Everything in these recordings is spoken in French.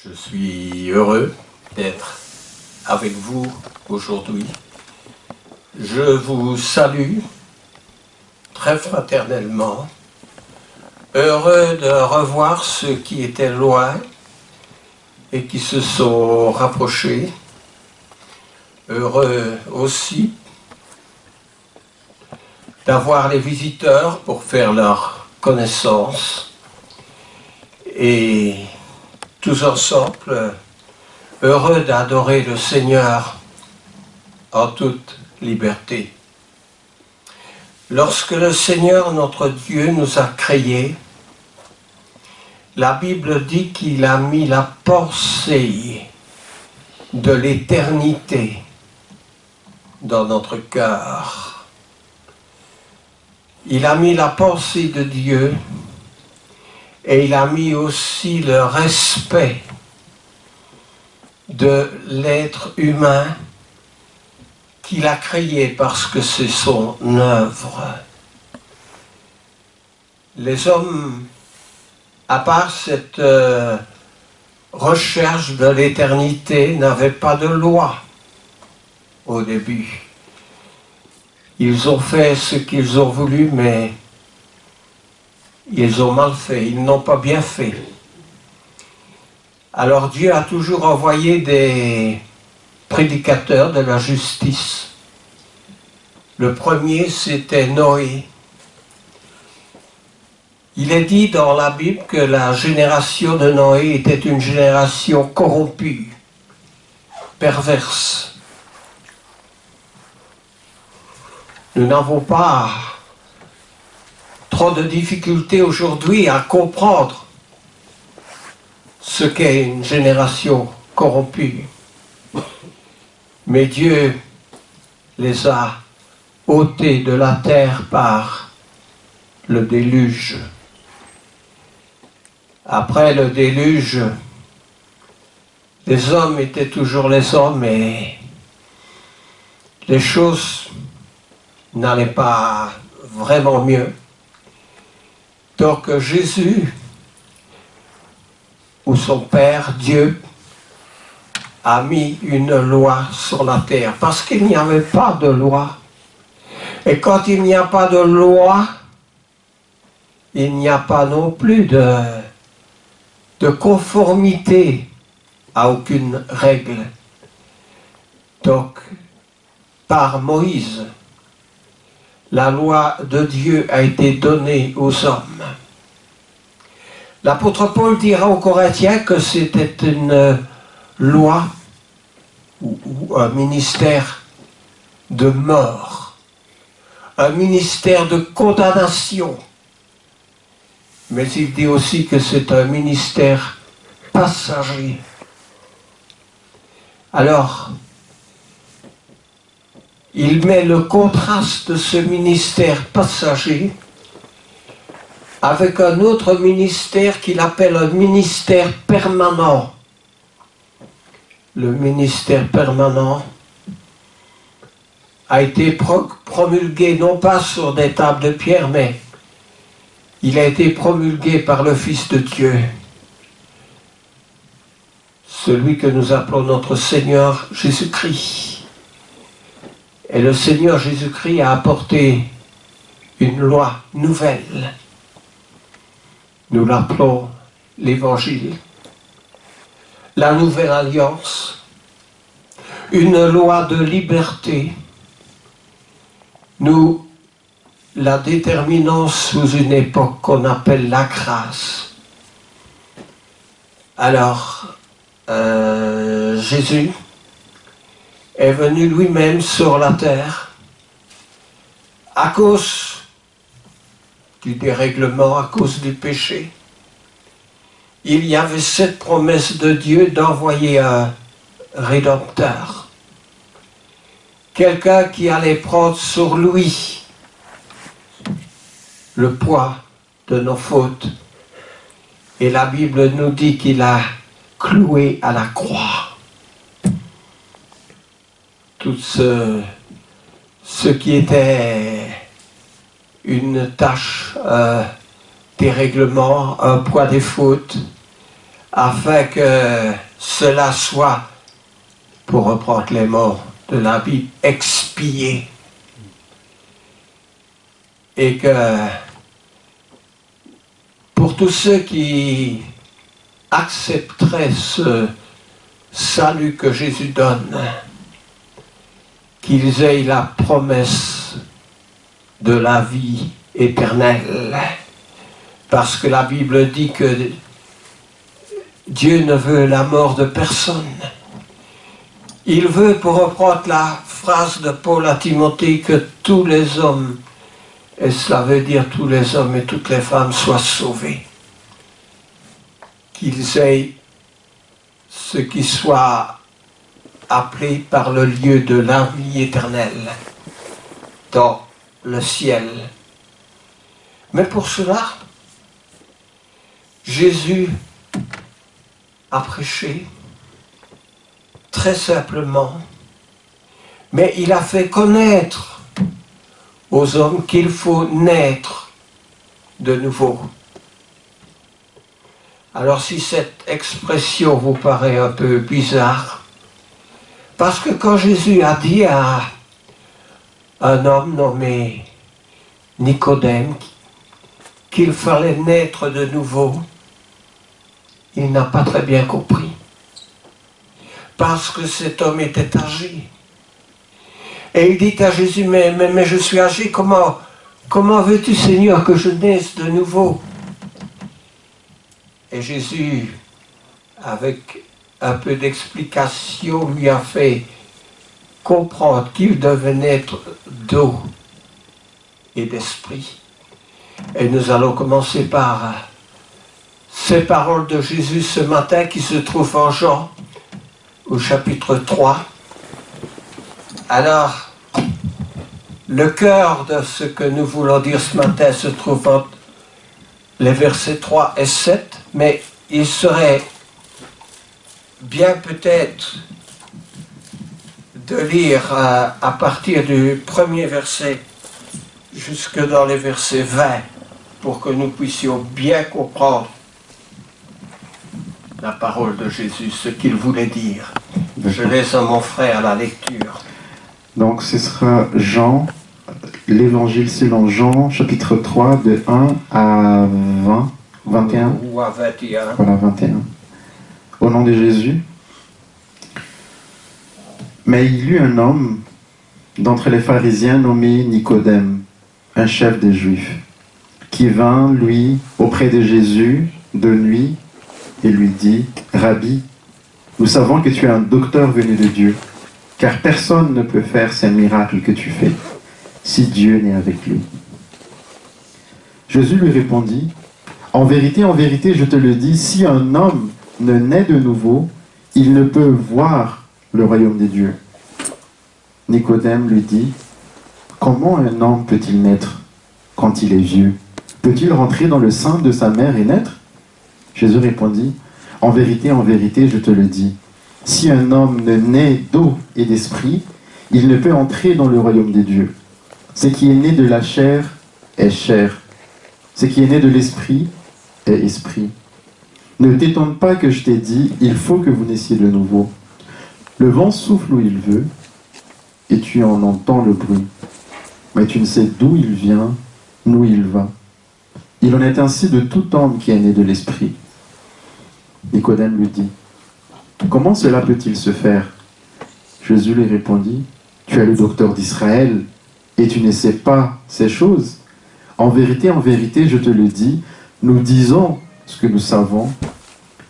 Je suis heureux d'être avec vous aujourd'hui. Je vous salue très fraternellement, heureux de revoir ceux qui étaient loin et qui se sont rapprochés, heureux aussi d'avoir les visiteurs pour faire leur connaissance et tous ensemble, heureux d'adorer le Seigneur en toute liberté. Lorsque le Seigneur, notre Dieu, nous a créés, la Bible dit qu'il a mis la pensée de l'éternité dans notre cœur. Il a mis la pensée de Dieu et il a mis aussi le respect de l'être humain qu'il a créé parce que c'est son œuvre. Les hommes, à part cette recherche de l'éternité, n'avaient pas de loi au début. Ils ont fait ce qu'ils ont voulu, mais ils ont mal fait, ils n'ont pas bien fait. Alors Dieu a toujours envoyé des prédicateurs de la justice. Le premier, c'était Noé. Il est dit dans la Bible que la génération de Noé était une génération corrompue, perverse. Nous n'avons pas trop de difficultés aujourd'hui à comprendre ce qu'est une génération corrompue. Mais Dieu les a ôtés de la terre par le déluge. Après le déluge, les hommes étaient toujours les hommes et les choses n'allaient pas vraiment mieux. Donc Jésus, ou son Père, Dieu, a mis une loi sur la terre, parce qu'il n'y avait pas de loi. Et quand il n'y a pas de loi, il n'y a pas non plus de conformité à aucune règle. Donc, par Moïse, la loi de Dieu a été donnée aux hommes. L'apôtre Paul dira aux Corinthiens que c'était une loi ou un ministère de mort, un ministère de condamnation. Mais il dit aussi que c'est un ministère passager. Alors, il met le contraste de ce ministère passager avec un autre ministère qu'il appelle un ministère permanent. Le ministère permanent a été promulgué non pas sur des tables de pierre, mais il a été promulgué par le Fils de Dieu, celui que nous appelons notre Seigneur Jésus-Christ. Et le Seigneur Jésus-Christ a apporté une loi nouvelle. Nous l'appelons l'Évangile, la nouvelle alliance, une loi de liberté. Nous la déterminons sous une époque qu'on appelle la grâce. Alors, Jésus est venu lui-même sur la terre à cause du dérèglement, à cause du péché. Il y avait cette promesse de Dieu d'envoyer un rédempteur, quelqu'un qui allait prendre sur lui le poids de nos fautes. Et la Bible nous dit qu'il a cloué à la croix tout ce qui était une tâche, des règlements, un poids des fautes, afin que cela soit, pour reprendre les mots de la Bible, expié. Et que pour tous ceux qui accepteraient ce salut que Jésus donne, qu'ils aient la promesse de la vie éternelle. Parce que la Bible dit que Dieu ne veut la mort de personne. Il veut, pour reprendre la phrase de Paul à Timothée, que tous les hommes, et cela veut dire tous les hommes et toutes les femmes, soient sauvés. Qu'ils aient ce qui soit appelé par le lieu de la vie éternelle, dans le ciel. Mais pour cela, Jésus a prêché très simplement, mais il a fait connaître aux hommes qu'il faut naître de nouveau. Alors si cette expression vous paraît un peu bizarre, parce que quand Jésus a dit à un homme nommé Nicodème qu'il fallait naître de nouveau, il n'a pas très bien compris. Parce que cet homme était âgé. Et il dit à Jésus, mais je suis âgé, comment veux-tu, Seigneur, que je naisse de nouveau? Et Jésus, avec un peu d'explication, lui a fait comprendre qu'il devait naître d'eau et d'esprit. Et nous allons commencer par ces paroles de Jésus ce matin qui se trouvent en Jean, au chapitre 3. Alors, le cœur de ce que nous voulons dire ce matin se trouve entre les versets 3 et 7, mais il serait bien peut-être de lire à partir du premier verset jusque dans les versets 20 pour que nous puissions bien comprendre la parole de Jésus, ce qu'il voulait dire. Je laisse à mon frère la lecture. Donc ce sera Jean, l'évangile selon Jean, chapitre 3, de 1 à 20, 21. Ou à 21. Voilà, 21. Au nom de Jésus. Mais il y eut un homme d'entre les pharisiens nommé Nicodème, un chef des Juifs, qui vint, lui, auprès de Jésus de nuit, et lui dit, « Rabbi, nous savons que tu es un docteur venu de Dieu, car personne ne peut faire ces miracles que tu fais, si Dieu n'est avec lui. » Jésus lui répondit, « en vérité, je te le dis, si un homme ne naît de nouveau, il ne peut voir le royaume des dieux. » Nicodème lui dit, « Comment un homme peut-il naître quand il est vieux? Peut-il rentrer dans le sein de sa mère et naître ?» Jésus répondit, « en vérité, je te le dis, si un homme ne naît d'eau et d'esprit, il ne peut entrer dans le royaume des dieux. Ce qui est né de la chair est chair, ce qui est né de l'esprit est esprit. Ne t'étonne pas que je t'ai dit, il faut que vous naissiez de nouveau. Le vent souffle où il veut, et tu en entends le bruit, mais tu ne sais d'où il vient, ni où il va. Il en est ainsi de tout homme qui est né de l'esprit. » Nicodème lui dit, « Comment cela peut-il se faire ?» Jésus lui répondit, « Tu es le docteur d'Israël, et tu ne sais pas ces choses. En vérité, je te le dis, nous disons ce que nous savons,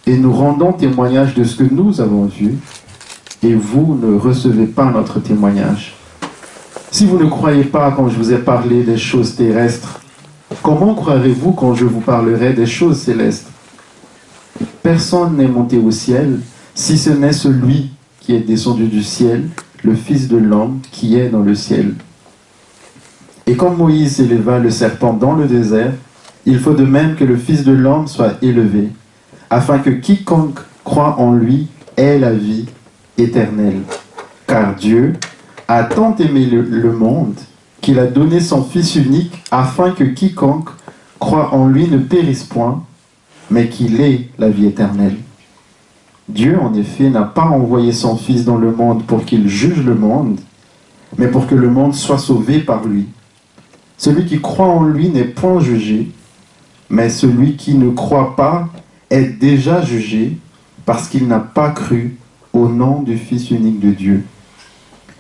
et nous rendons témoignage de ce que nous avons vu, et vous ne recevez pas notre témoignage. Si vous ne croyez pas quand je vous ai parlé des choses terrestres, comment croirez-vous quand je vous parlerai des choses célestes? Personne n'est monté au ciel, si ce n'est celui qui est descendu du ciel, le Fils de l'homme qui est dans le ciel. Et comme Moïse éleva le serpent dans le désert, il faut de même que le Fils de l'homme soit élevé, afin que quiconque croit en lui ait la vie éternelle. Car Dieu a tant aimé le monde qu'il a donné son Fils unique, afin que quiconque croit en lui ne périsse point, mais qu'il ait la vie éternelle. Dieu, en effet, n'a pas envoyé son Fils dans le monde pour qu'il juge le monde, mais pour que le monde soit sauvé par lui. Celui qui croit en lui n'est point jugé, mais celui qui ne croit pas est déjà jugé parce qu'il n'a pas cru au nom du Fils unique de Dieu.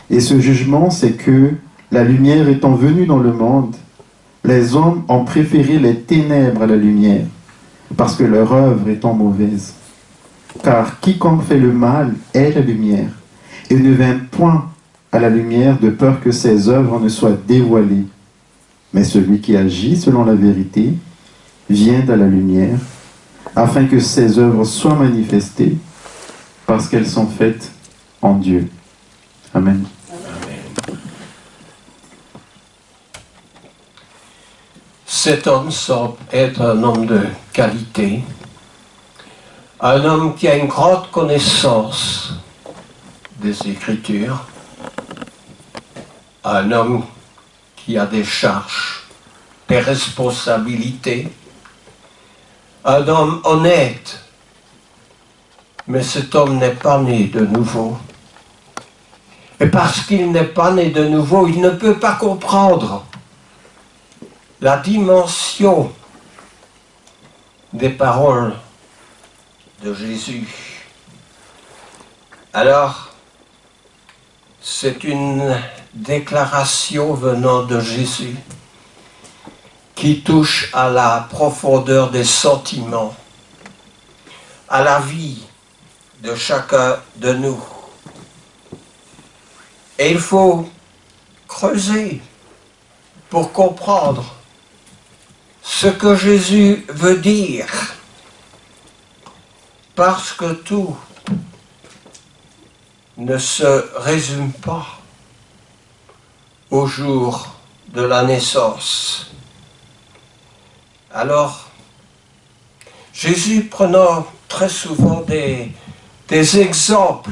Et ce jugement, c'est que la lumière étant venue dans le monde, les hommes ont préféré les ténèbres à la lumière, parce que leur œuvre étant mauvaise. Car quiconque fait le mal est la lumière, et ne vient point à la lumière de peur que ses œuvres ne soient dévoilées. Mais celui qui agit selon la vérité vient à la lumière, afin que ses œuvres soient manifestées, parce qu'elles sont faites en Dieu. Amen. Cet homme semble être un homme de qualité, un homme qui a une grande connaissance des Écritures, un homme qui a des charges, des responsabilités, un homme honnête, mais cet homme n'est pas né de nouveau. Et parce qu'il n'est pas né de nouveau, il ne peut pas comprendre la dimension des paroles de Jésus. Alors, c'est une déclaration venant de Jésus qui touche à la profondeur des sentiments, à la vie de chacun de nous. Et il faut creuser pour comprendre ce que Jésus veut dire, parce que tout ne se résume pas au jour de la naissance. Alors, Jésus prenant très souvent des exemples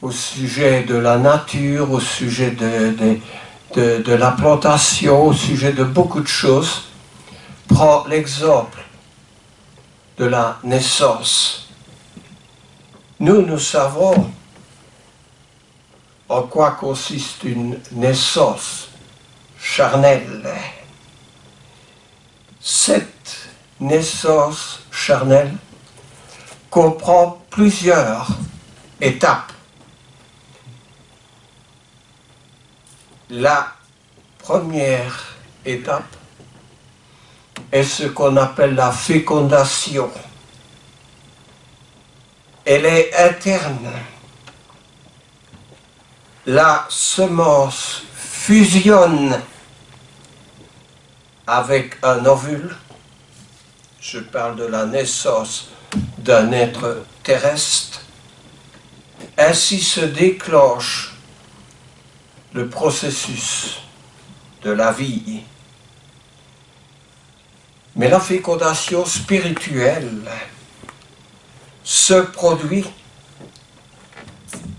au sujet de la nature, au sujet de la plantation, au sujet de beaucoup de choses, prend l'exemple de la naissance. Nous savons en quoi consiste une naissance charnelle. Cette naissance charnelle comprend plusieurs étapes. La première étape est ce qu'on appelle la fécondation. Elle est interne. La semence fusionne avec un ovule. Je parle de la naissance d'un être terrestre. Ainsi se déclenche le processus de la vie. Mais la fécondation spirituelle se produit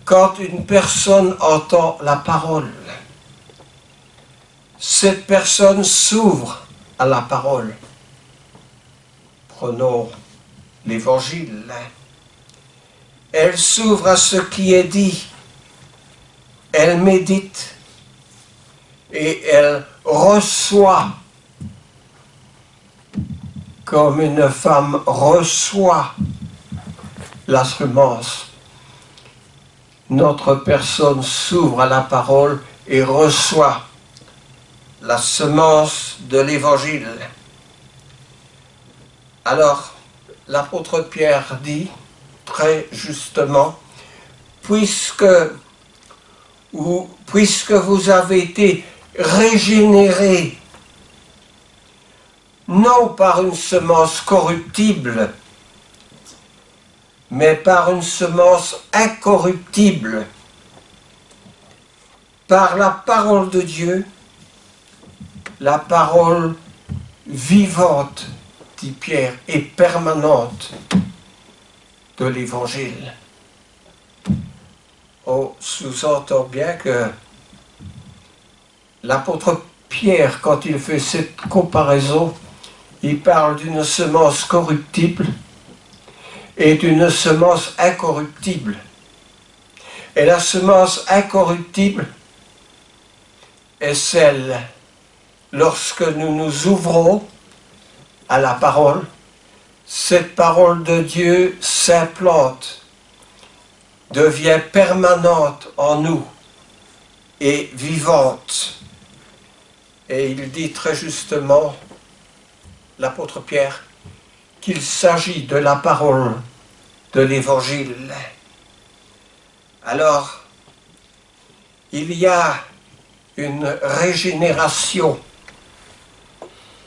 quand une personne entend la parole. Cette personne s'ouvre à la parole. Prenons l'Évangile. Elle s'ouvre à ce qui est dit. Elle médite et elle reçoit comme une femme reçoit la semence. Notre personne s'ouvre à la parole et reçoit la semence de l'Évangile. Alors, l'apôtre Pierre dit très justement, puisque vous avez été régénérés, non par une semence corruptible, mais par une semence incorruptible, par la parole de Dieu, la parole vivante, dit Pierre, et permanente de l'Évangile. On sous-entend bien que l'apôtre Pierre, quand il fait cette comparaison, il parle d'une semence corruptible, est une semence incorruptible. Et la semence incorruptible est celle, lorsque nous nous ouvrons à la parole, cette parole de Dieu s'implante, devient permanente en nous et vivante. Et il dit très justement, l'apôtre Pierre, qu'il s'agit de la parole de l'Évangile. Alors, il y a une régénération.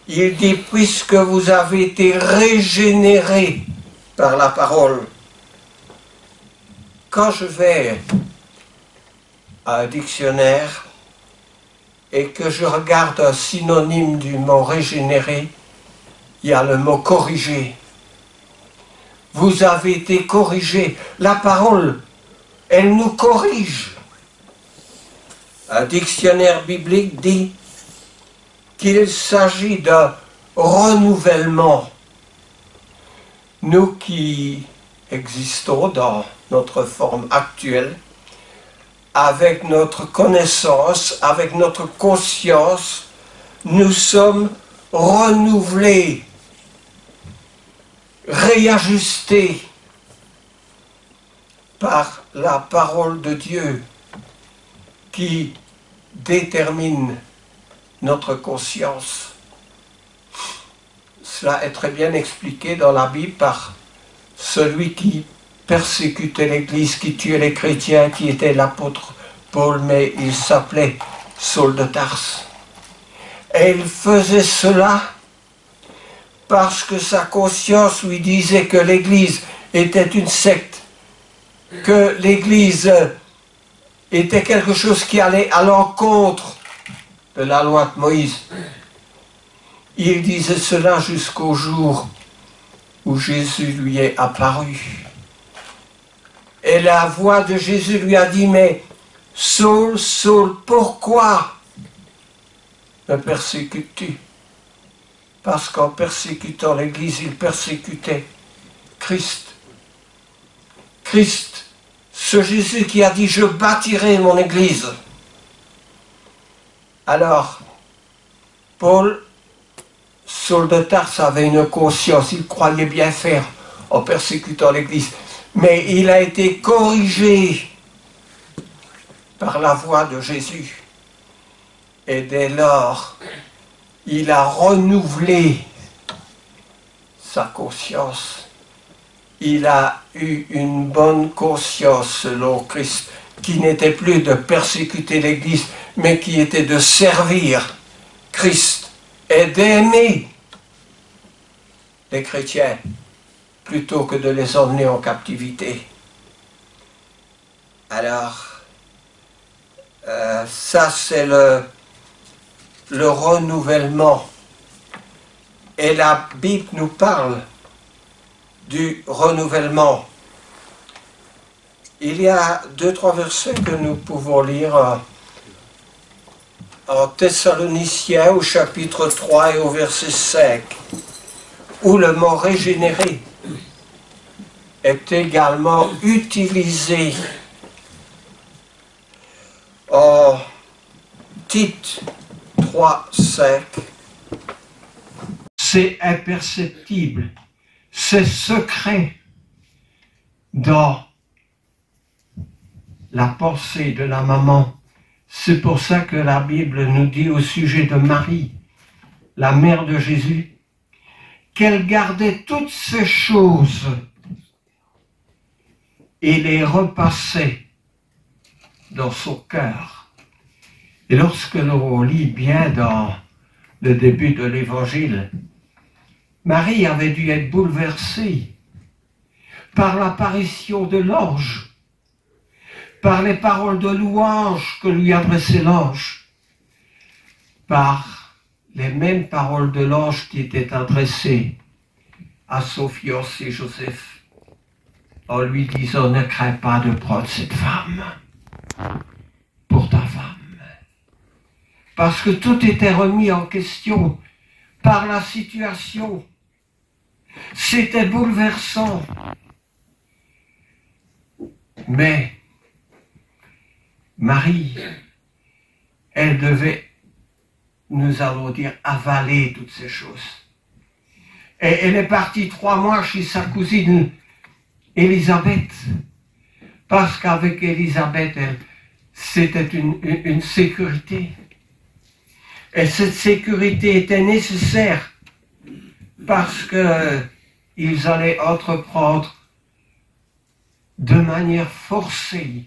Il dit, puisque vous avez été régénérés par la parole. Quand je vais à un dictionnaire et que je regarde un synonyme du mot régénéré, il y a le mot corriger. Vous avez été corrigés. La parole, elle nous corrige. Un dictionnaire biblique dit qu'il s'agit d'un renouvellement. Nous qui existons dans notre forme actuelle, avec notre connaissance, avec notre conscience, nous sommes renouvelés, réajustés par la parole de Dieu qui détermine notre conscience. Cela est très bien expliqué dans la Bible par celui qui persécutait l'Église, qui tuait les chrétiens, qui était l'apôtre Paul, mais il s'appelait Saul de Tarse. Et il faisait cela parce que sa conscience lui disait que l'Église était une secte, que l'Église était quelque chose qui allait à l'encontre de la loi de Moïse. Il disait cela jusqu'au jour où Jésus lui est apparu. Et la voix de Jésus lui a dit, mais Saul, Saul, pourquoi me persécutes-tu? Parce qu'en persécutant l'Église, il persécutait Christ. Christ, ce Jésus qui a dit, je bâtirai mon Église. Alors, Saul de Tarse avait une conscience, il croyait bien faire en persécutant l'Église, mais il a été corrigé par la voix de Jésus. Et dès lors, il a renouvelé sa conscience. Il a eu une bonne conscience selon Christ, qui n'était plus de persécuter l'Église, mais qui était de servir Christ et d'aimer les chrétiens plutôt que de les emmener en captivité. Alors, ça c'est le renouvellement. Et la Bible nous parle du renouvellement. Il y a 2-3 versets que nous pouvons lire en Thessaloniciens au chapitre 3 et au verset 5, où le mot régénéré est également utilisé en Tite 3, 5. C'est imperceptible, c'est secret dans la pensée de la maman. C'est pour ça que la Bible nous dit au sujet de Marie, la mère de Jésus, qu'elle gardait toutes ces choses et les repassait dans son cœur. Et lorsque l'on lit bien dans le début de l'Évangile, Marie avait dû être bouleversée par l'apparition de l'ange, par les paroles de louange que lui adressait l'ange, par les mêmes paroles de l'ange qui étaient adressées à son fiancé Joseph, en lui disant « Ne crains pas de prendre cette femme pour ta femme ». Parce que tout était remis en question par la situation. C'était bouleversant. Mais Marie, elle devait, nous allons dire, avaler toutes ces choses. Et elle est partie 3 mois chez sa cousine Élisabeth, parce qu'avec Élisabeth, c'était une sécurité. Et cette sécurité était nécessaire parce qu'ils allaient entreprendre de manière forcée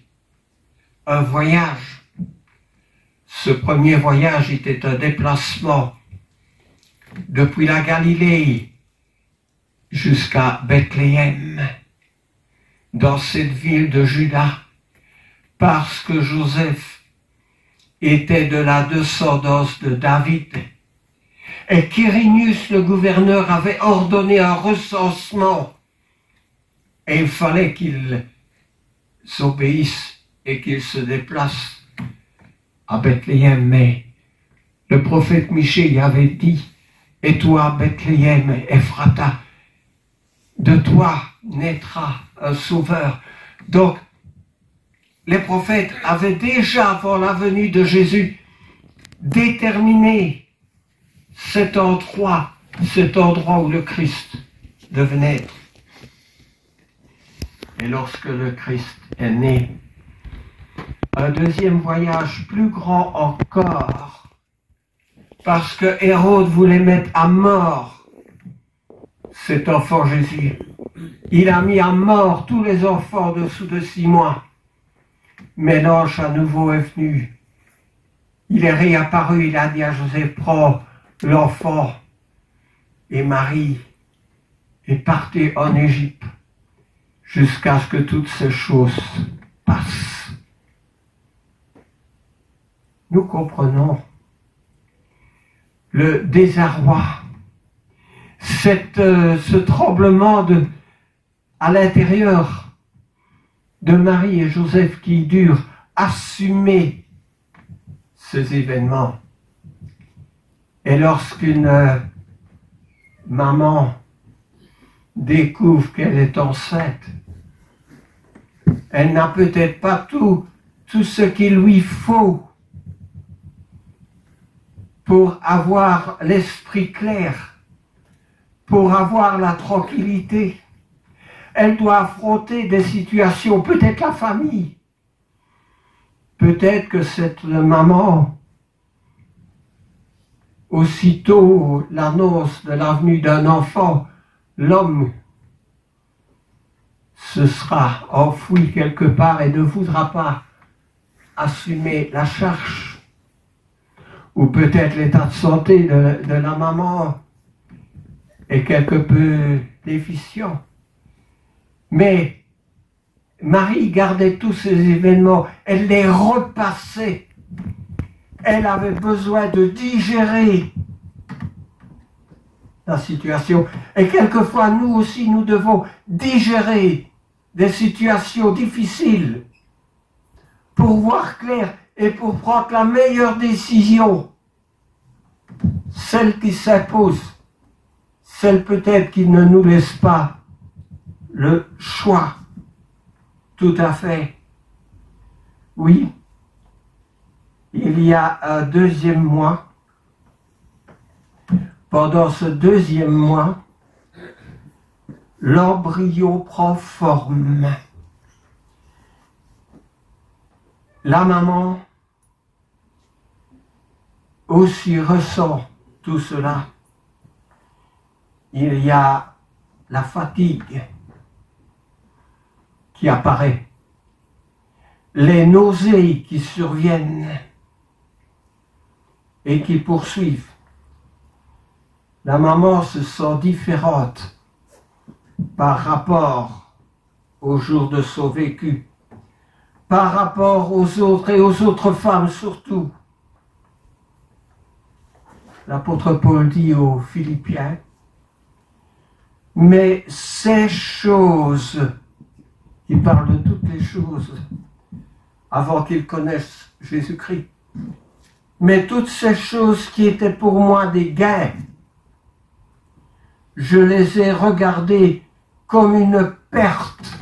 un voyage. Ce premier voyage était un déplacement depuis la Galilée jusqu'à Bethléem, dans cette ville de Juda, parce que Joseph était de la descendance de David. Et Quirinius, le gouverneur, avait ordonné un recensement. Et il fallait qu'ils obéissent et qu'ils se déplacent à Bethléem. Mais le prophète Michée avait dit, « Et toi, Bethléem, Ephrata, de toi naîtra un sauveur. » Donc, les prophètes avaient déjà, avant la venue de Jésus, déterminé cet endroit où le Christ devait naître. Et lorsque le Christ est né, un deuxième voyage plus grand encore, parce que Hérode voulait mettre à mort cet enfant Jésus. Il a mis à mort tous les enfants dessous de 6 mois. Mais l'ange à nouveau est venu. Il est réapparu, il a dit à Joseph, prends l'enfant et Marie et partez en Égypte jusqu'à ce que toutes ces choses passent. Nous comprenons le désarroi, ce tremblement à l'intérieur de Marie et Joseph qui durent assumer ces événements. Et lorsqu'une maman découvre qu'elle est enceinte, elle n'a peut-être pas tout ce qu'il lui faut pour avoir l'esprit clair, pour avoir la tranquillité. Elle doit affronter des situations, peut-être la famille, peut-être que cette maman, aussitôt l'annonce de la venue d'un enfant, l'homme se sera enfoui quelque part et ne voudra pas assumer la charge. Ou peut-être l'état de santé de la maman est quelque peu déficient. Mais Marie gardait tous ces événements, elle les repassait. Elle avait besoin de digérer la situation. Et quelquefois, nous aussi, nous devons digérer des situations difficiles pour voir clair et pour prendre la meilleure décision, celle qui s'impose, celle peut-être qui ne nous laisse pas le choix. Tout à fait. Oui, il y a un deuxième mois. Pendant ce deuxième mois, l'embryon prend forme. La maman aussi ressent tout cela. Il y a la fatigue qui apparaît, les nausées qui surviennent et qui poursuivent. La maman se sent différente par rapport au jour de son vécu, par rapport aux autres et aux autres femmes surtout. L'apôtre Paul dit aux Philippiens, « Mais ces choses, il parle de toutes les choses avant qu'ils connaissent Jésus-Christ, mais toutes ces choses qui étaient pour moi des gains, je les ai regardées comme une perte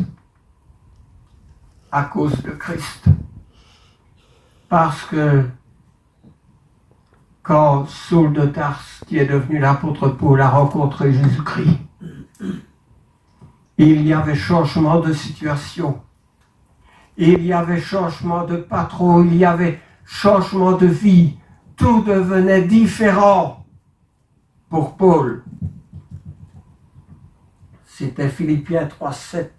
à cause de Christ. Parce que quand Saul de Tarse, qui est devenu l'apôtre Paul, a rencontré Jésus-Christ, il y avait changement de situation, il y avait changement de patron, il y avait changement de vie, tout devenait différent pour Paul. C'était Philippiens 3,7.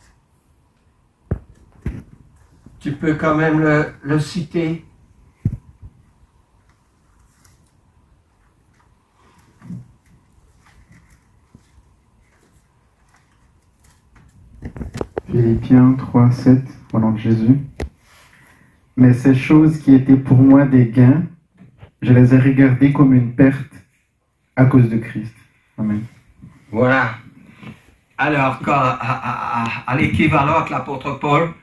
Tu peux quand même le citer. Philippiens 3,7, au nom de Jésus. Mais ces choses qui étaient pour moi des gains, je les ai regardées comme une perte à cause de Christ. Amen. Voilà. Alors, à l'équivalent avec l'apôtre Paul,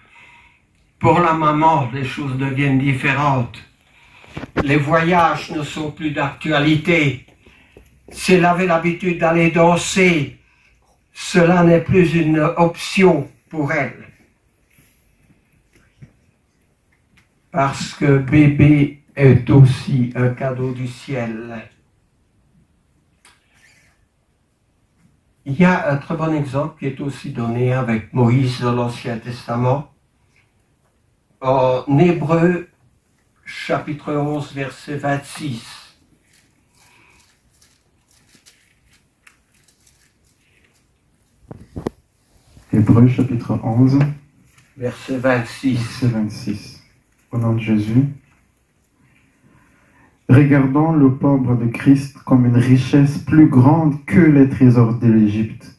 pour la maman, les choses deviennent différentes. Les voyages ne sont plus d'actualité. Si elle avait l'habitude d'aller danser, cela n'est plus une option pour elle. Parce que bébé est aussi un cadeau du ciel. Il y a un très bon exemple qui est aussi donné avec Moïse dans l'Ancien Testament. En Hébreux, chapitre 11, verset 26. Hébreux, chapitre 11, Verset 26. verset 26. Au nom de Jésus. Regardons le pauvre de Christ comme une richesse plus grande que les trésors de l'Égypte,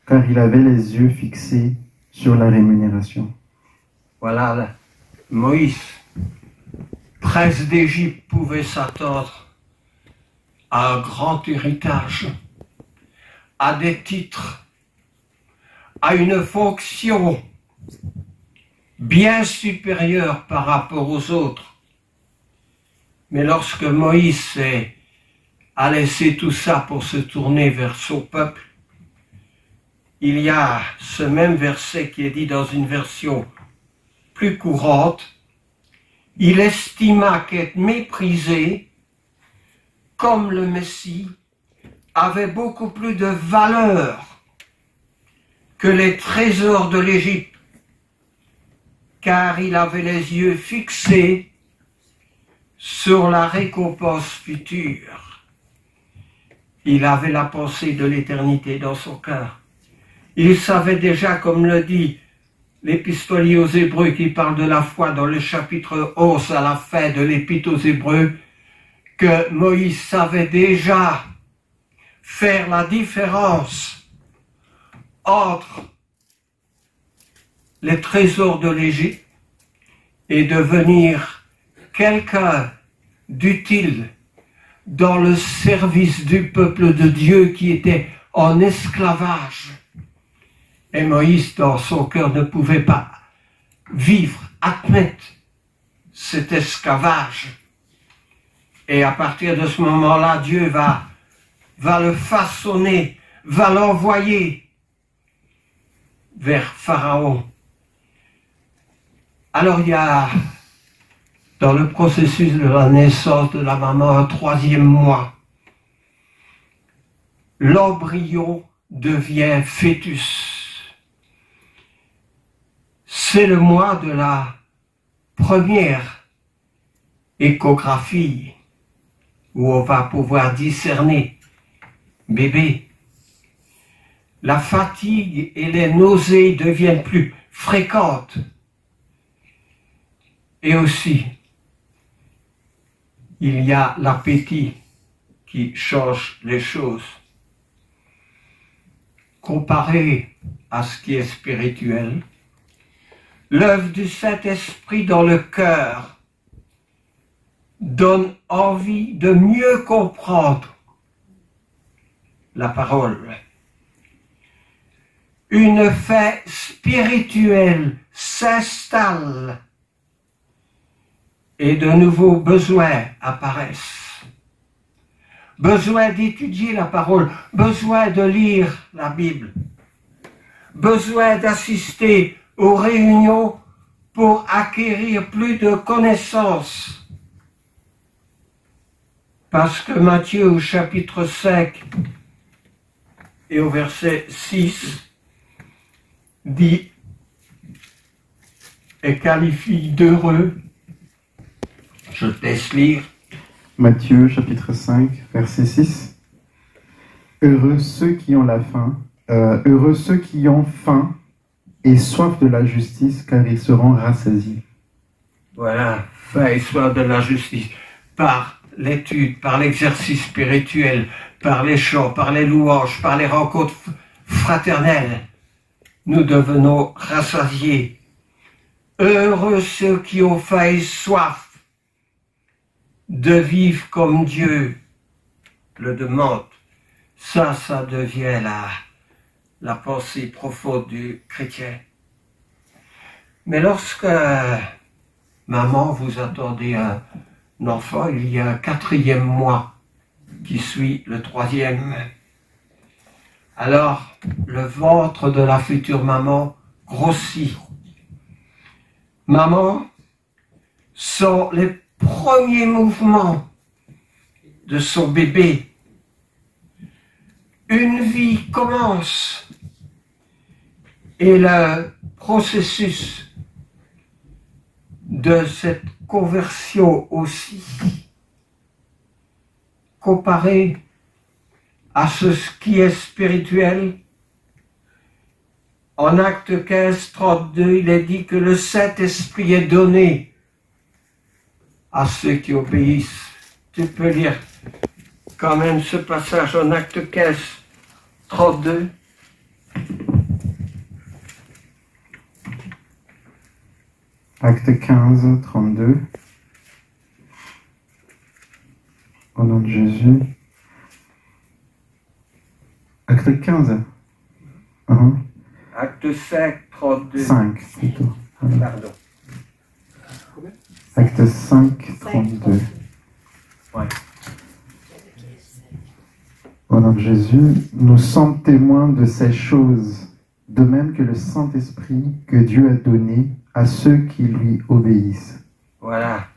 car il avait les yeux fixés sur la rémunération. Voilà, Moïse, prince d'Égypte, pouvait s'attendre à un grand héritage, à des titres, à une fonction bien supérieure par rapport aux autres. Mais lorsque Moïse a laissé tout ça pour se tourner vers son peuple, il y a ce même verset qui est dit dans une version plus courante. Il estima qu'être méprisé comme le Messie avait beaucoup plus de valeur que les trésors de l'Égypte, car il avait les yeux fixés sur la récompense future. Il avait la pensée de l'éternité dans son cœur. Il savait déjà, comme le dit l'épistolier aux Hébreux qui parle de la foi dans le chapitre 11 à la fin de l'épître aux Hébreux, que Moïse savait déjà faire la différence entre les trésors de l'Égypte et devenir quelqu'un d'utile dans le service du peuple de Dieu qui était en esclavage. Et Moïse, dans son cœur, ne pouvait pas vivre, admettre cet esclavage. Et à partir de ce moment-là, Dieu va le façonner, va l'envoyer vers Pharaon. Alors il y a, dans le processus de la naissance de la maman, un 3e mois. L'embryon devient fœtus. C'est le mois de la première échographie où on va pouvoir discerner bébé. La fatigue et les nausées deviennent plus fréquentes. Et aussi, il y a l'appétit qui change les choses. Comparé à ce qui est spirituel, l'œuvre du Saint-Esprit dans le cœur donne envie de mieux comprendre la parole. Une faim spirituelle s'installe et de nouveaux besoins apparaissent. Besoin d'étudier la parole, besoin de lire la Bible, besoin d'assister aux réunions pour acquérir plus de connaissances. Parce que Matthieu au chapitre 5 et au verset 6 dit et qualifie d'heureux. Je te laisse lire. Matthieu chapitre 5, verset 6. Heureux ceux qui ont la faim, heureux ceux qui ont faim et soif de la justice, car ils seront rassasiés. Voilà, faim et soif de la justice. Par l'étude, par l'exercice spirituel, par les chants, par les louanges, par les rencontres fraternelles, nous devenons rassasiés. Heureux ceux qui ont faim et soif de vivre comme Dieu le demande. Ça devient la pensée profonde du chrétien. Mais lorsque, maman, vous attendez un enfant, il y a un 4e mois qui suit le 3e. Alors, le ventre de la future maman grossit. Maman sent les premiers mouvements de son bébé. Une vie commence et le processus de cette conversion aussi, comparé à ce qui est spirituel. En Acte 15, 32, il est dit que le Saint-Esprit est donné à ceux qui obéissent. Tu peux lire quand même ce passage en Acte 15, 32. Acte 15, 32. Au nom de Jésus. Acte 15. Acte 5, 32. 5 plutôt. Voilà. Pardon. Acte 5, 32. Ouais. Au nom de Jésus, nous sommes témoins de ces choses, de même que le Saint-Esprit que Dieu a donné à ceux qui lui obéissent. Voilà.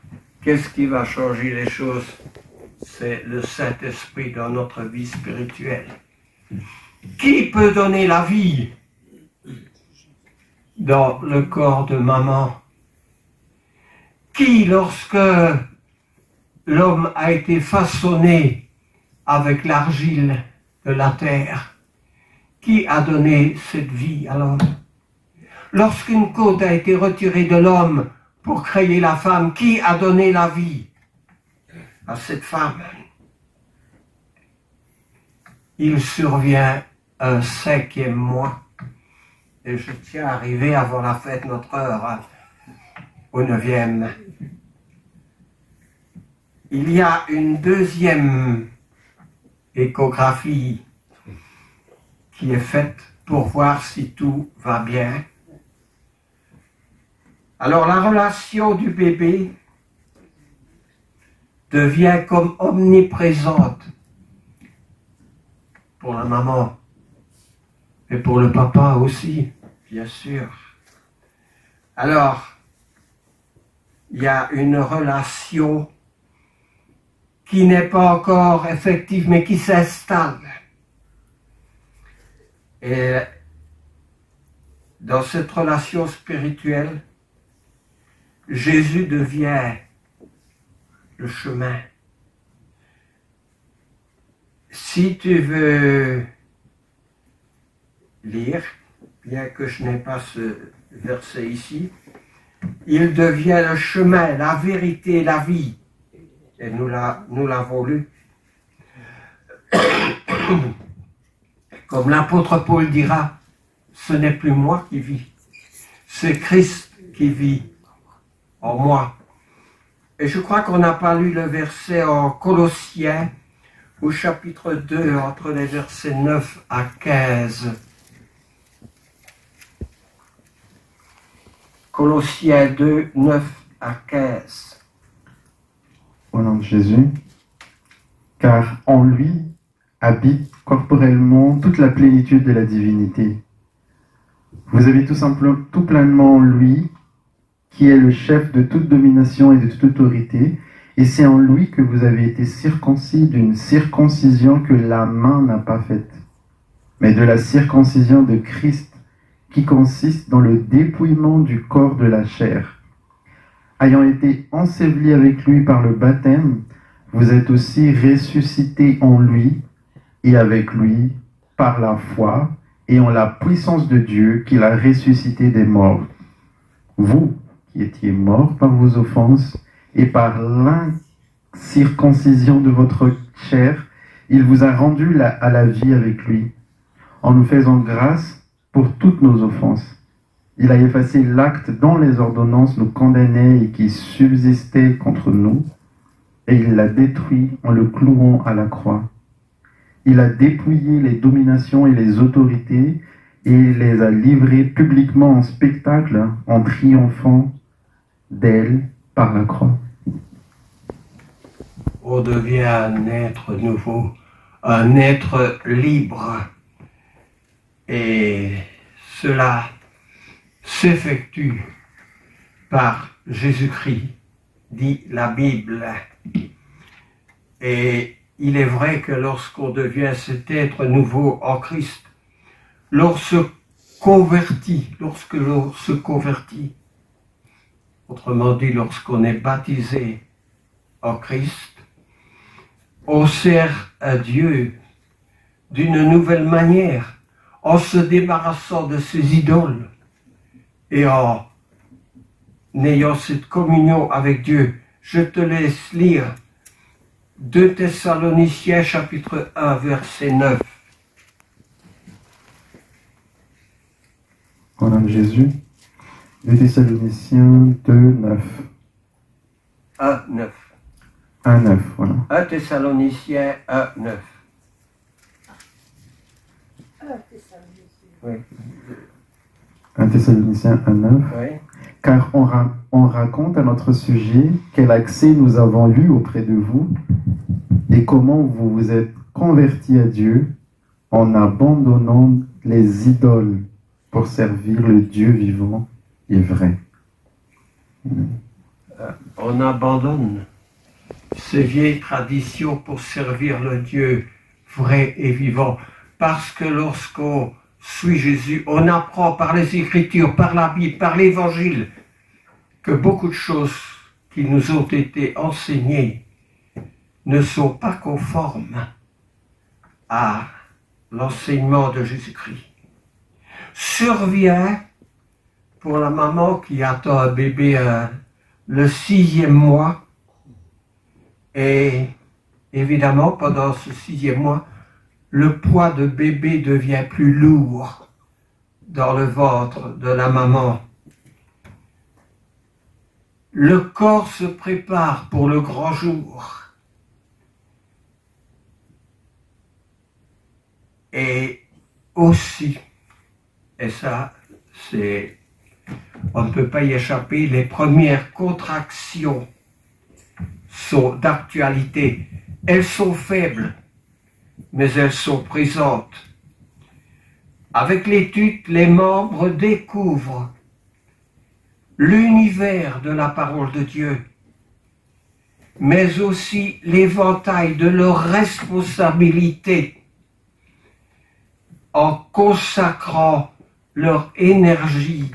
Qu'est-ce qui va changer les choses? C'est le Saint-Esprit dans notre vie spirituelle. Qui peut donner la vie dans le corps de maman? Qui, lorsque l'homme a été façonné avec l'argile de la terre, qui a donné cette vie à l'homme? Lorsqu'une côte a été retirée de l'homme pour créer la femme, qui a donné la vie à cette femme? Il survient un 5e mois, et je tiens à arriver avant la fête notre heure, au 9e. Il y a une 2e échographie qui est faite pour voir si tout va bien. Alors la relation du bébé devient comme omniprésente pour la maman et pour le papa aussi, bien sûr. Alors, il y a une relation qui n'est pas encore effective, mais qui s'installe. Et dans cette relation spirituelle, Jésus devient le chemin. Si tu veux lire, bien que je n'ai pas ce verset ici, il devient le chemin, la vérité, la vie. Et nous l'avons lu. Comme l'apôtre Paul dira, ce n'est plus moi qui vis, c'est Christ qui vit en moi. Et je crois qu'on n'a pas lu le verset en Colossiens, au chapitre 2, entre les versets 9 à 15. Colossiens 2, 9 à 15. Au nom de Jésus, car en lui habite corporellement toute la plénitude de la divinité. Vous avez tout pleinement en lui, qui est le chef de toute domination et de toute autorité, et c'est en lui que vous avez été circoncis d'une circoncision que la main n'a pas faite, mais de la circoncision de Christ, qui consiste dans le dépouillement du corps de la chair. Ayant été ensevelis avec lui par le baptême, vous êtes aussi ressuscités en lui et avec lui par la foi et en la puissance de Dieu qui l'a ressuscité des morts. Vous qui étiez morts par vos offenses et par l'incirconcision de votre chair, il vous a rendus à la vie avec lui, en nous faisant grâce pour toutes nos offenses. Il a effacé l'acte dont les ordonnances nous condamnaient et qui subsistait contre nous, et il l'a détruit en le clouant à la croix. Il a dépouillé les dominations et les autorités et les a livrées publiquement en spectacle en triomphant d'elles par la croix. On devient un être nouveau, un être libre. Et cela s'effectue par Jésus-Christ, dit la Bible. Et il est vrai que lorsqu'on devient cet être nouveau en Christ, lorsque l'on se convertit, autrement dit lorsqu'on est baptisé en Christ, on sert à Dieu d'une nouvelle manière, en se débarrassant de ses idoles et en ayant cette communion avec Dieu. Je te laisse lire 2 Thessaloniciens chapitre 1 verset 9. Au nom de Jésus, 2 Thessaloniciens 2, 9. 1, 9. 1, 9, voilà. 1 Thessaloniciens 1, 9. Oui. 1 Thessaloniciens 1, 9. Oui. Car on raconte à notre sujet quel accès nous avons eu auprès de vous et comment vous vous êtes convertis à Dieu en abandonnant les idoles pour servir le Dieu vivant et vrai. On abandonne ces vieilles traditions pour servir le Dieu vrai et vivant. Parce que lorsqu'on suit Jésus, on apprend par les Écritures, par la Bible, par l'Évangile, que beaucoup de choses qui nous ont été enseignées ne sont pas conformes à l'enseignement de Jésus-Christ. Survient pour la maman qui attend un bébé le 6e mois, et évidemment pendant ce 6e mois, le poids de bébé devient plus lourd dans le ventre de la maman. Le corps se prépare pour le grand jour. Et aussi, et ça, on ne peut pas y échapper, les premières contractions sont d'actualité. Elles sont faibles, mais elles sont présentes. Avec l'étude, les membres découvrent l'univers de la parole de Dieu, mais aussi l'éventail de leurs responsabilités en consacrant leur énergie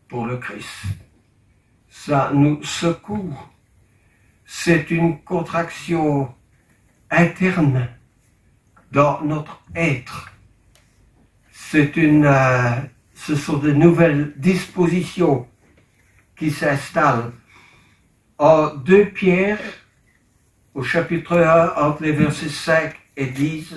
pour le Christ. Ça nous secoue. C'est une contraction interne dans notre être. Ce sont de nouvelles dispositions qui s'installent. En 2 Pierre, au chapitre 1, entre les versets 5 et 10,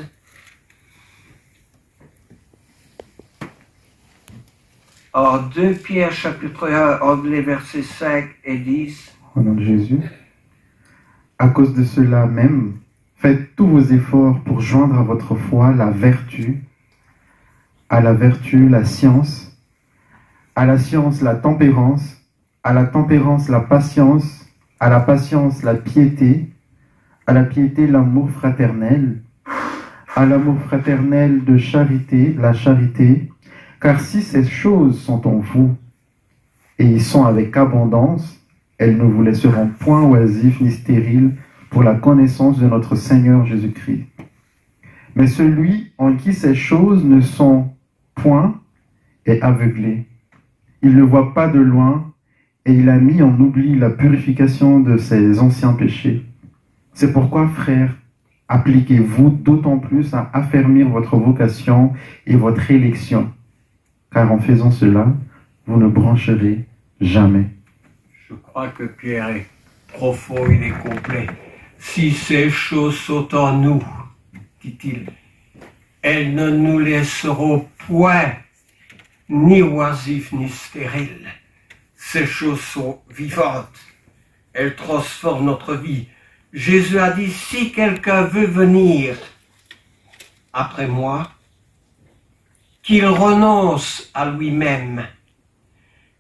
en 2 Pierre, chapitre 1, entre les versets 5 et 10. Au nom de Jésus. À cause de cela même, faites tous vos efforts pour joindre à votre foi la vertu, à la vertu la science, à la science la tempérance, à la tempérance la patience, à la patience la piété, à la piété l'amour fraternel, à l'amour fraternel de charité la charité, car si ces choses sont en vous, et y sont avec abondance. Elles ne vous laisseront point oisifs ni stériles pour la connaissance de notre Seigneur Jésus-Christ. Mais celui en qui ces choses ne sont point est aveuglé. Il ne voit pas de loin, et il a mis en oubli la purification de ses anciens péchés. C'est pourquoi, frères, appliquez-vous d'autant plus à affermir votre vocation et votre élection, car en faisant cela, vous ne brancherez jamais. Je crois que Pierre est profond, il est complet. Si ces choses sont en nous, dit-il, elles ne nous laisseront point ni oisifs ni stériles. Ces choses sont vivantes. Elles transforment notre vie. Jésus a dit, si quelqu'un veut venir après moi, qu'il renonce à lui-même,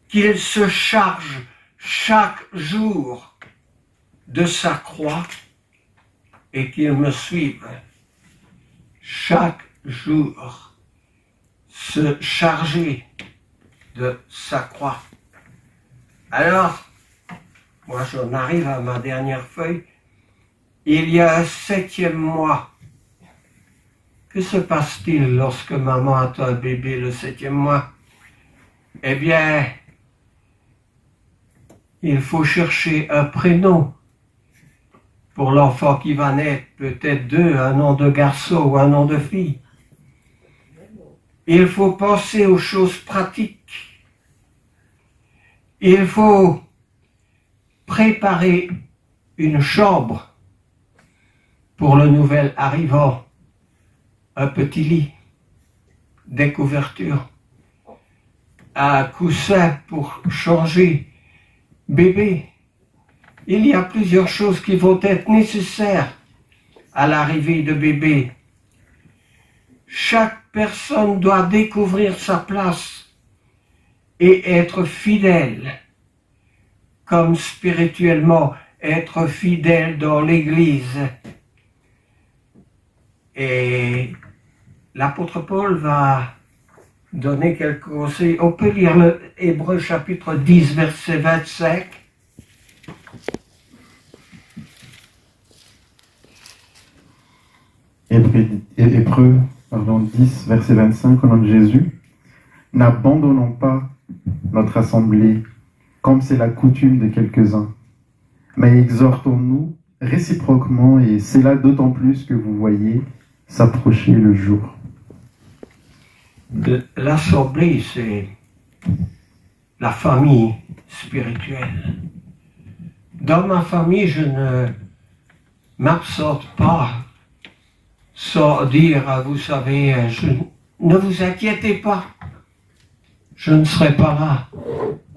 qu'il se charge chaque jour de sa croix et qu'il me suive. Chaque jour, se charger de sa croix. Alors, moi j'en arrive à ma dernière feuille. Il y a un 7e mois. Que se passe-t-il lorsque maman a un bébé le 7e mois? Eh bien, il faut chercher un prénom pour l'enfant qui va naître, peut-être 2, un nom de garçon ou un nom de fille. Il faut penser aux choses pratiques. Il faut préparer une chambre pour le nouvel arrivant, un petit lit, des couvertures, un coussin pour changer bébé. Il y a plusieurs choses qui vont être nécessaires à l'arrivée de bébé. Chaque personne doit découvrir sa place et être fidèle, comme spirituellement, être fidèle dans l'Église. Et l'apôtre Paul va donner quelques conseils. On peut lire le Hébreux chapitre 10, verset 25. Hébreux 10, verset 25, au nom de Jésus. N'abandonnons pas notre assemblée, comme c'est la coutume de quelques-uns, mais exhortons-nous réciproquement, et c'est là d'autant plus que vous voyez s'approcher le jour. L'assemblée, c'est la famille spirituelle. Dans ma famille, je ne m'absente pas sans dire, vous savez, ne vous inquiétez pas, je ne serai pas là.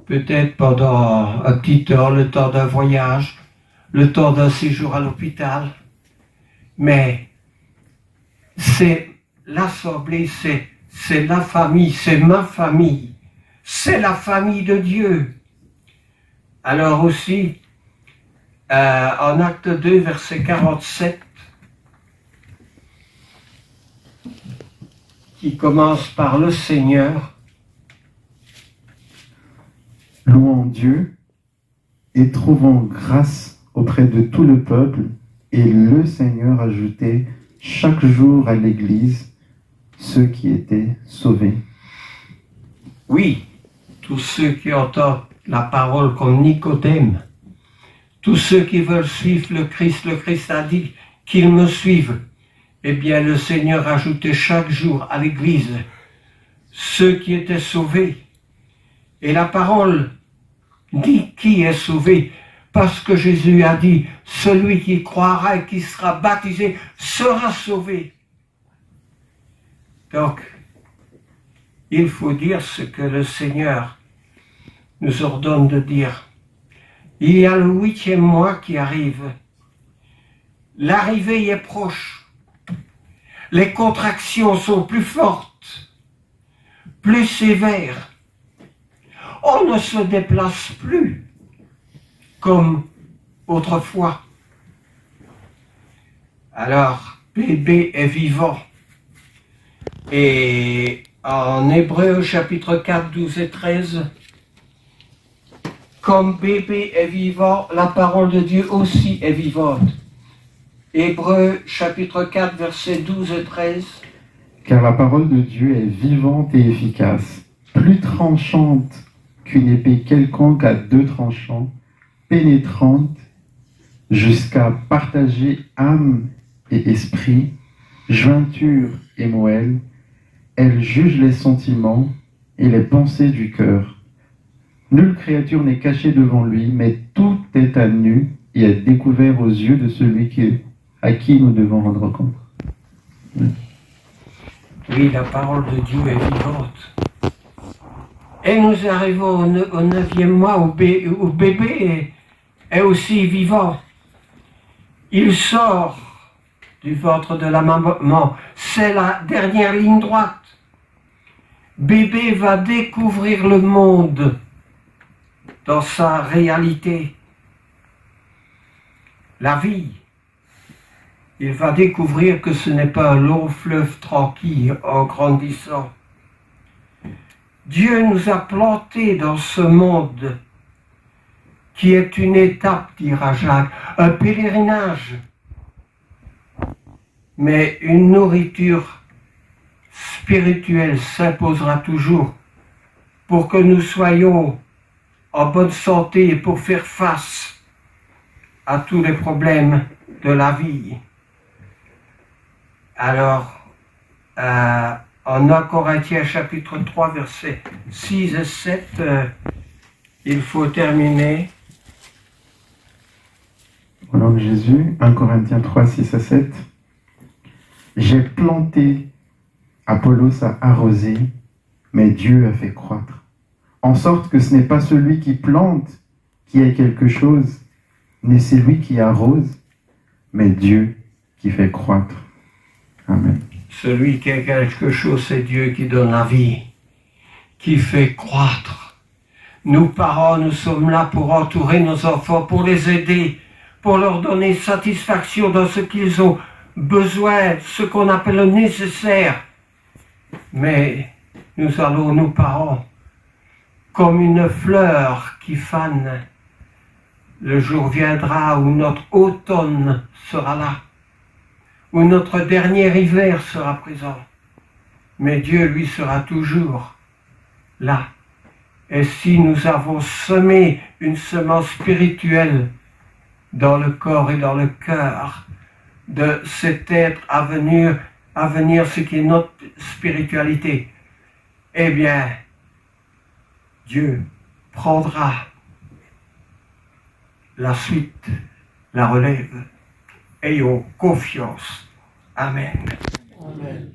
Peut-être pendant un petit temps, le temps d'un voyage, le temps d'un séjour à l'hôpital. Mais c'est l'assemblée, c'est la famille, c'est ma famille, c'est la famille de Dieu. Alors aussi, en acte 2, verset 47, qui commence par le Seigneur. Louons Dieu et trouvons grâce auprès de tout le peuple, et le Seigneur ajoutait chaque jour à l'Église ceux qui étaient sauvés. Oui, tous ceux qui entendent la parole comme Nicodème, tous ceux qui veulent suivre le Christ a dit qu'ils me suivent. Eh bien, le Seigneur ajoutait chaque jour à l'Église ceux qui étaient sauvés. Et la parole dit qui est sauvé, parce que Jésus a dit, celui qui croira et qui sera baptisé sera sauvé. Donc, il faut dire ce que le Seigneur nous ordonne de dire. Il y a le 8e mois qui arrive. L'arrivée est proche. Les contractions sont plus fortes, plus sévères. On ne se déplace plus comme autrefois. Alors, bébé est vivant. Et en Hébreux chapitre 4, 12 et 13, Comme bébé est vivant, la parole de Dieu aussi est vivante. Hébreux chapitre 4, versets 12 et 13. Car la parole de Dieu est vivante et efficace, plus tranchante qu'une épée quelconque à deux tranchants, pénétrante jusqu'à partager âme et esprit, jointure et moelle. Elle juge les sentiments et les pensées du cœur. Nulle créature n'est cachée devant lui, mais tout est à nu et est découvert aux yeux de celui à qui nous devons rendre compte. Oui, la parole de Dieu est vivante. Et nous arrivons au 9e mois où bébé est aussi vivant. Il sort du ventre de la maman. C'est la dernière ligne droite. Bébé va découvrir le monde dans sa réalité. La vie. Il va découvrir que ce n'est pas un long fleuve tranquille en grandissant. Dieu nous a plantés dans ce monde qui est une étape, dira Jacques, un pèlerinage, mais une nourriture spirituelle s'imposera toujours pour que nous soyons en bonne santé et pour faire face à tous les problèmes de la vie. Alors, en 1 Corinthiens chapitre 3, versets 6 et 7, il faut terminer. Au nom de Jésus, 1 Corinthiens 3, 6 à 7. J'ai planté, Apollos a arrosé, mais Dieu a fait croître. En sorte que ce n'est pas celui qui plante qui a quelque chose, ni celui qui arrose, mais Dieu qui fait croître. Amen. Celui qui a quelque chose, c'est Dieu qui donne la vie, qui fait croître. Nous, parents, nous sommes là pour entourer nos enfants, pour les aider, pour leur donner satisfaction dans ce qu'ils ont besoin, ce qu'on appelle le nécessaire. Mais nous allons, nous parents, comme une fleur qui fane. Le jour viendra où notre automne sera là, où notre dernier hiver sera présent. Mais Dieu, lui, sera toujours là. Et si nous avons semé une semence spirituelle dans le corps et dans le cœur de cet être à venir, ce qui est notre spiritualité, eh bien, Dieu prendra la suite, la relève. Ayons confiance. Amen. Amen.